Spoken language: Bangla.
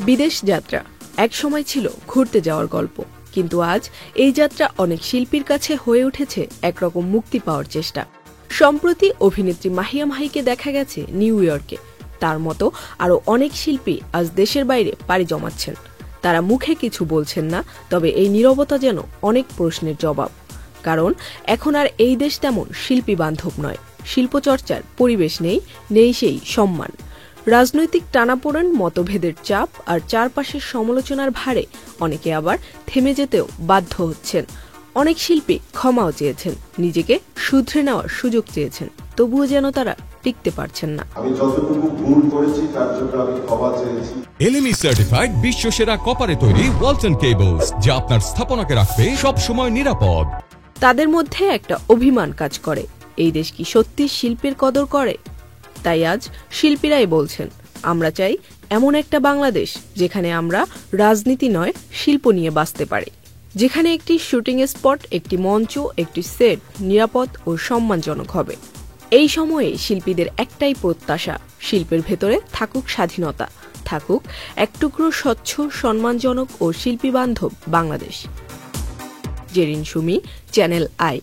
বিদেশ যাত্রা একসময় ছিল ঘুরতে যাওয়ার গল্প, কিন্তু আজ এই যাত্রা অনেক শিল্পীর কাছে হয়ে উঠেছে একরকম মুক্তি পাওয়ার চেষ্টা। সম্প্রতি অভিনেত্রী মাহিয়া মাহিকে দেখা গেছে নিউ ইয়র্কে। তার মতো আরও অনেক শিল্পী আজ দেশের বাইরে পাড়ি জমাচ্ছেন। তারা মুখে কিছু বলছেন না, তবে এই নীরবতা যেন অনেক প্রশ্নের জবাব। কারণ এখন আর এই দেশ তেমন শিল্পী বান্ধব নয়। শিল্পচর্চার পরিবেশ নেই সেই সম্মান। রাজনৈতিক টানাপোড়েন, মতভেদের চাপ আর চারপাশের সমালোচনার ভারে অনেকে আবার থেমে যেতেও বাধ্য হচ্ছেন। অনেক শিল্পী ক্ষমাও চেয়েছেন, নিজেকে শুধরে নেওয়ার সুযোগ চেয়েছেন, তবুও যেন তারা টিকতে পারছেন না। আমি যতটুকু ভুল করেছি তার জন্য আমি ক্ষমা চেয়েছি। এলএমই সার্টিফাইড বিশ্বসেরা কপারে তৈরি ওয়ালটন কেবলস, যা আপনার স্থাপনাকে রাখবে সব সময় নিরাপদ। তাদের মধ্যে একটা অভিমান কাজ করে, এই দেশ কি সত্যি শিল্পের কদর করে? তাই আজ শিল্পীরাই বলছেন, আমরা চাই এমন একটা বাংলাদেশ যেখানে আমরা রাজনীতি নয়, শিল্প নিয়ে বাঁচতে পারি, যেখানে একটি শুটিং স্পট, একটি মঞ্চ, একটি সেট নিরাপদ ও সম্মানজনক হবে। এই সময়ে শিল্পীদের একটাই প্রত্যাশা, শিল্পের ভেতরে থাকুক স্বাধীনতা, থাকুক এক টুকরো স্বচ্ছ, সম্মানজনক ও শিল্পী বান্ধব বাংলাদেশ। Zerin Sumi, channel I.